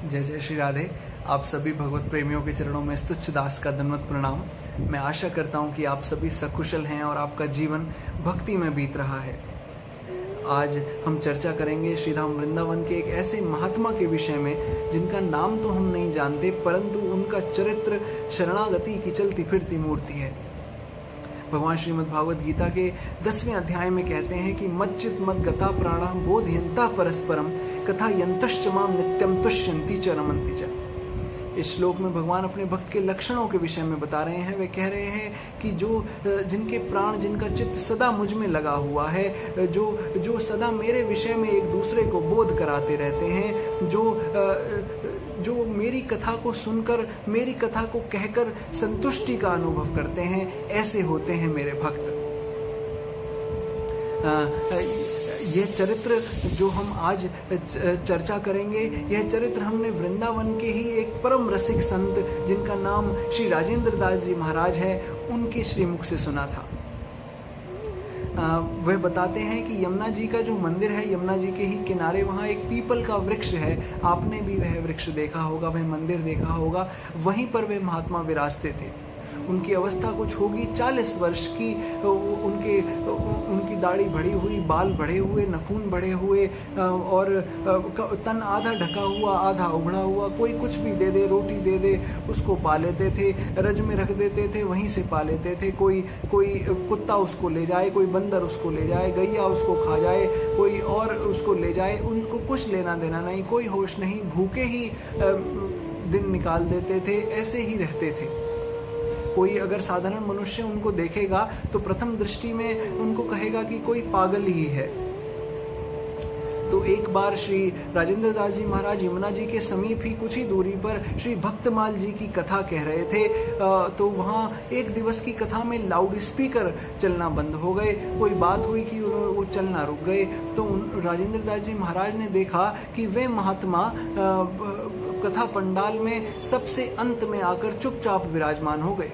जय जय श्री राधे। आप सभी भगवत प्रेमियों के चरणों में स्तुच्छ दास का दंडवत प्रणाम। मैं आशा करता हूं कि आप सभी सकुशल हैं और आपका जीवन भक्ति में बीत रहा है। आज हम चर्चा करेंगे श्रीधाम वृंदावन के एक ऐसे महात्मा के विषय में जिनका नाम तो हम नहीं जानते, परंतु उनका चरित्र शरणागति की चलती फिरती मूर्ति है। भगवान श्रीमद् भागवत गीता के 10वें अध्याय में कहते हैं कि मच्चित मद गता प्राणा बोधयंता परस्परम कथा यंतश्च माम नित्यम तुष्यंती च रमन्ति च। इस श्लोक में भगवान अपने भक्त के लक्षणों के विषय में बता रहे हैं। वे कह रहे हैं कि जिनके प्राण, जिनका चित्त सदा मुझ में लगा हुआ है, जो सदा मेरे विषय में एक दूसरे को बोध कराते रहते हैं, जो मेरी कथा को सुनकर, मेरी कथा को कहकर संतुष्टि का अनुभव करते हैं, ऐसे होते हैं मेरे भक्त। यह चरित्र जो हम आज चर्चा करेंगे, यह चरित्र हमने वृंदावन के ही एक परम रसिक संत जिनका नाम श्री राजेंद्र दास जी महाराज है, उनके श्रीमुख से सुना था। वह बताते हैं कि यमुना जी का जो मंदिर है, यमुना जी के ही किनारे वहाँ एक पीपल का वृक्ष है। आपने भी वह वृक्ष देखा होगा, वह मंदिर देखा होगा। वहीं पर वे महात्मा विराजते थे। उनकी अवस्था कुछ होगी 40 वर्ष की। उनकी दाढ़ी बढ़ी हुई, बाल बढ़े हुए, नखून बढ़े हुए और तन आधा ढका हुआ, आधा उघड़ा हुआ। कोई कुछ भी दे दे, रोटी दे दे, उसको पा लेते थे। रज में रख देते थे, वहीं से पा लेते थे। कोई कुत्ता उसको ले जाए, कोई बंदर उसको ले जाए, गैया उसको खा जाए, कोई और उसको ले जाए। उनको कुछ लेना देना नहीं, कोई होश नहीं, भूखे ही दिन निकाल देते थे, ऐसे ही रहते थे। कोई अगर साधारण मनुष्य उनको देखेगा तो प्रथम दृष्टि में उनको कहेगा कि कोई पागल ही है। तो एक बार श्री राजेंद्र दास जी महाराज यमुना जी के समीप ही कुछ ही दूरी पर श्री भक्तमाल जी की कथा कह रहे थे। तो वहाँ एक दिवस की कथा में लाउड स्पीकर चलना बंद हो गए। कोई बात हुई कि वो चलना रुक गए। तो राजेंद्र दास जी महाराज ने देखा कि वे महात्मा कथा पंडाल में सबसे अंत में आकर चुपचाप विराजमान हो गए।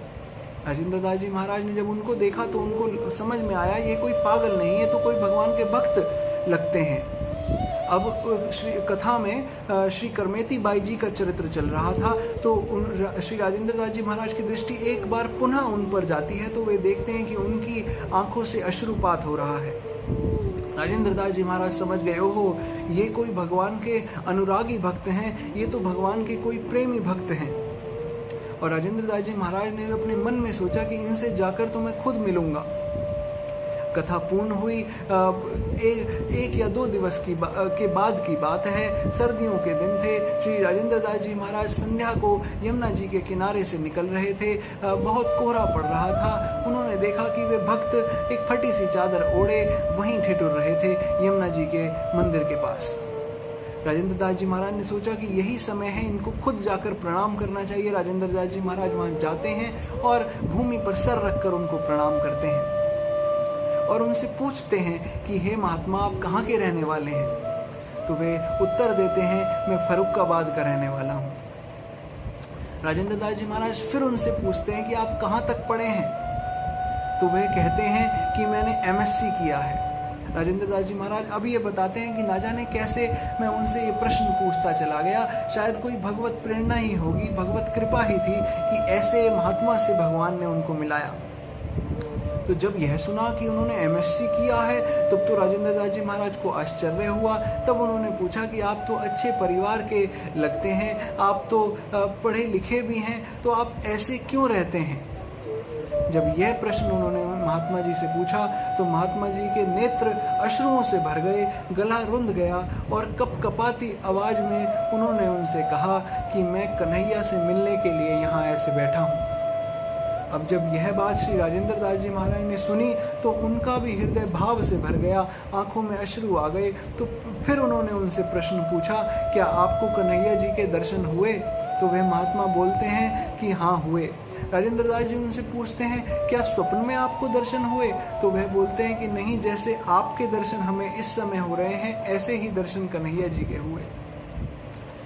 राजेंद्र दास जी महाराज ने जब उनको देखा तो उनको समझ में आया ये कोई पागल नहीं है, तो कोई भगवान के भक्त लगते हैं। अब श्री कथा में श्री करमेती बाई जी का चरित्र चल रहा था। तो श्री राजेंद्र दास जी महाराज की दृष्टि एक बार पुनः उन पर जाती है। तो वे देखते हैं कि उनकी आंखों से अश्रुपात हो रहा है। राजेंद्र दास जी महाराज समझ गए, ओहो, ये कोई भगवान के अनुरागी भक्त हैं, ये तो भगवान के कोई प्रेमी भक्त हैं। और राजेंद्र दास जी महाराज ने अपने मन में सोचा कि इनसे जाकर तो मैं खुद मिलूंगा। कथा पूर्ण हुई। एक या 2 दिवस के बाद की बात है। सर्दियों के दिन थे। श्री राजेंद्र दास जी महाराज संध्या को यमुना जी के किनारे से निकल रहे थे। बहुत कोहरा पड़ रहा था। उन्होंने देखा कि वे भक्त एक फटी सी चादर ओढ़े वहीं ठिठुर रहे थे यमुना जी के मंदिर के पास। राजेंद्र दास जी महाराज ने सोचा कि यही समय है, इनको खुद जाकर प्रणाम करना चाहिए। राजेंद्र दास जी महाराज वहां जाते हैं और भूमि पर सर रखकर उनको प्रणाम करते हैं और उनसे पूछते हैं कि हे महात्मा, आप कहाँ के रहने वाले हैं? तो वे उत्तर देते हैं, मैं फर्रुखाबाद का रहने वाला हूँ। राजेंद्र दास जी महाराज फिर उनसे पूछते हैं कि आप कहाँ तक पढ़े हैं? तो वे कहते हैं कि मैंने MSc किया है। राजेंद्र दास जी महाराज अभी ये बताते हैं कि ना जाने कैसे मैं उनसे ये प्रश्न पूछता चला गया। शायद कोई भगवत प्रेरणा ही होगी, भगवत कृपा ही थी कि ऐसे महात्मा से भगवान ने उनको मिलाया। तो जब यह सुना कि उन्होंने MSc किया है, तब तो राजेंद्र दास जी महाराज को आश्चर्य हुआ। तब उन्होंने पूछा कि आप तो अच्छे परिवार के लगते हैं, आप तो पढ़े लिखे भी हैं, तो आप ऐसे क्यों रहते हैं? जब यह प्रश्न उन्होंने महात्मा जी से पूछा तो महात्मा जी के नेत्र अश्रुओं से भर गए, गला रुंध गया और कपकपाती आवाज में उन्होंने उनसे कहा कि मैं कन्हैया से मिलने के लिए यहाँ ऐसे बैठा हूँ। अब जब यह बात श्री राजेंद्र दास जी महाराज ने सुनी तो उनका भी हृदय भाव से भर गया, आंखों में अश्रु आ गए। तो फिर उन्होंने उनसे प्रश्न पूछा, क्या आपको कन्हैया जी के दर्शन हुए? तो वे महात्मा बोलते हैं कि हाँ हुए। राजेंद्र दास जी उनसे पूछते हैं, क्या स्वप्न में आपको दर्शन हुए? तो वह बोलते हैं कि नहीं, जैसे आपके दर्शन हमें इस समय हो रहे हैं, ऐसे ही दर्शन कन्हैया जी के हुए।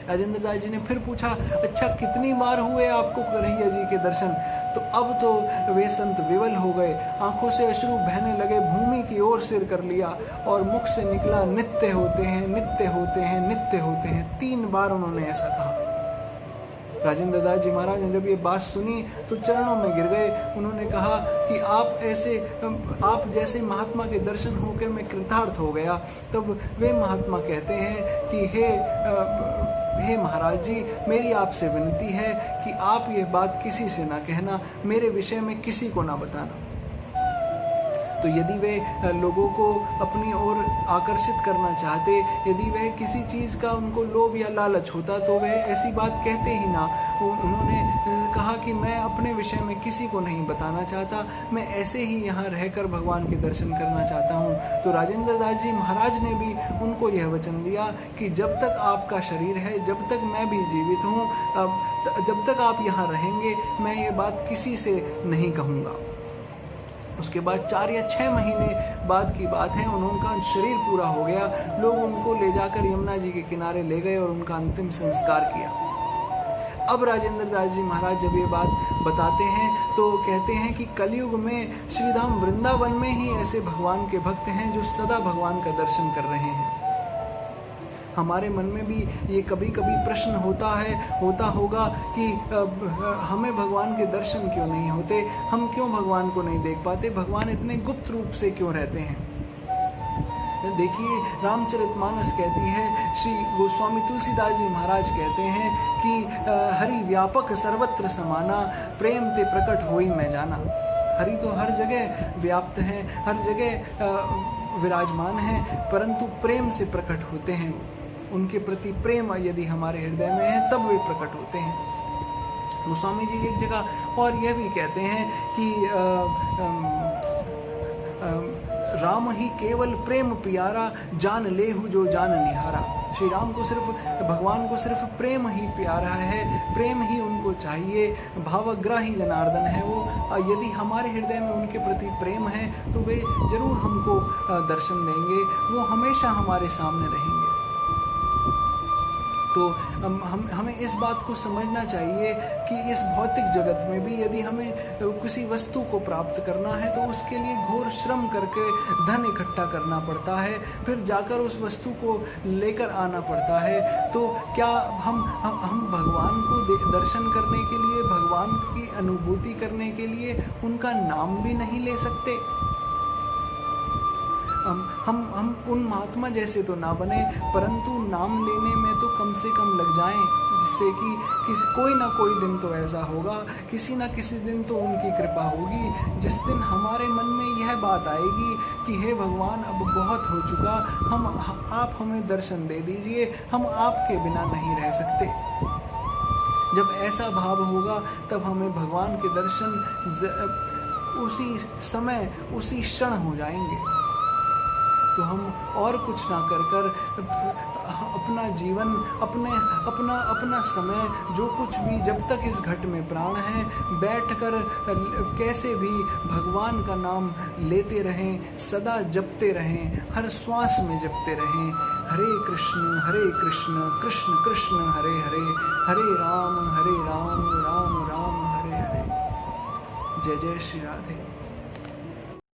राजेंद्र दास जी ने फिर पूछा, अच्छा कितनी बार हुए आपको कन्हैया जी के दर्शन? तो अब तो वे संत विवल हो गए, आंखों से अश्रु बहने लगे, भूमि की ओर सिर कर लिया और मुख से निकला, नित्य होते हैं, नित्य नित्य होते हैं, नित्य होते हैं। 3 बार उन्होंने ऐसा कहा। राजेंद्र दास जी महाराज ने जब ये बात सुनी तो चरणों में गिर गए। उन्होंने कहा कि आप जैसे महात्मा के दर्शन होकर मैं कृतार्थ हो गया। तब वे महात्मा कहते हैं कि हे महाराज जी, मेरी आपसे विनती है कि आप ये बात किसी से ना कहना, मेरे विषय में किसी को ना बताना। तो यदि वे लोगों को अपनी ओर आकर्षित करना चाहते, यदि वह किसी चीज़ का उनको लोभ या लालच होता तो वह ऐसी बात कहते ही ना। उन्होंने कहा कि मैं अपने विषय में किसी को नहीं बताना चाहता, मैं ऐसे ही यहाँ रहकर भगवान के दर्शन करना चाहता हूँ। तो राजेंद्र दास जी महाराज ने भी उनको यह वचन दिया कि जब तक आपका शरीर है, जब तक मैं भी जीवित हूँ, जब तक आप यहाँ रहेंगे, मैं ये बात किसी से नहीं कहूँगा। उसके बाद 4 या 6 महीने बाद की बात है, उनका शरीर पूरा हो गया। लोग उनको ले जाकर यमुना जी के किनारे ले गए और उनका अंतिम संस्कार किया। अब राजेंद्र दास जी महाराज जब ये बात बताते हैं तो कहते हैं कि कलयुग में श्रीधाम वृंदावन में ही ऐसे भगवान के भक्त हैं जो सदा भगवान का दर्शन कर रहे हैं। हमारे मन में भी ये कभी कभी प्रश्न होता होगा कि हमें भगवान के दर्शन क्यों नहीं होते, हम क्यों भगवान को नहीं देख पाते, भगवान इतने गुप्त रूप से क्यों रहते हैं। देखिए, रामचरितमानस कहती है, श्री गोस्वामी तुलसीदास जी महाराज कहते हैं कि हरि व्यापक सर्वत्र समाना, प्रेम ते प्रकट होई मैं जाना। हरि तो हर जगह व्याप्त है, हर जगह विराजमान है, परंतु प्रेम से प्रकट होते हैं। उनके प्रति प्रेम यदि हमारे हृदय में है तब वे प्रकट होते हैं। गोस्वामी जी एक जगह और यह भी कहते हैं कि राम ही केवल प्रेम प्यारा, जान लेहु जो जान निहारा। श्री राम को सिर्फ, भगवान को सिर्फ प्रेम ही प्यारा है, प्रेम ही उनको चाहिए, भावग्राही जनार्दन है वो। यदि हमारे हृदय में उनके प्रति प्रेम है तो वे जरूर हमको दर्शन देंगे, वो हमेशा हमारे सामने रहेंगे। तो हमें इस बात को समझना चाहिए कि इस भौतिक जगत में भी यदि हमें किसी वस्तु को प्राप्त करना है तो उसके लिए घोर श्रम करके धन इकट्ठा करना पड़ता है, फिर जाकर उस वस्तु को लेकर आना पड़ता है। तो क्या हम भगवान को दर्शन करने के लिए, भगवान की अनुभूति करने के लिए उनका नाम भी नहीं ले सकते? हम उन महात्मा जैसे तो ना बने, परंतु नाम लेने में तो कम से कम लग जाएं, जिससे कि कोई ना कोई दिन तो ऐसा होगा, किसी ना किसी दिन तो उनकी कृपा होगी, जिस दिन हमारे मन में यह बात आएगी कि हे भगवान, अब बहुत हो चुका, आप हमें दर्शन दे दीजिए, हम आपके बिना नहीं रह सकते। जब ऐसा भाव होगा तब हमें भगवान के दर्शन उसी समय, उसी क्षण हो जाएंगे। तो हम और कुछ ना कर अपना जीवन, अपना समय, जो कुछ भी, जब तक इस घट में प्राण है, बैठकर कैसे भी भगवान का नाम लेते रहें, सदा जपते रहें, हर श्वास में जपते रहें। हरे कृष्ण कृष्ण कृष्ण हरे हरे, हरे राम राम राम हरे हरे। जय जय श्री राधे।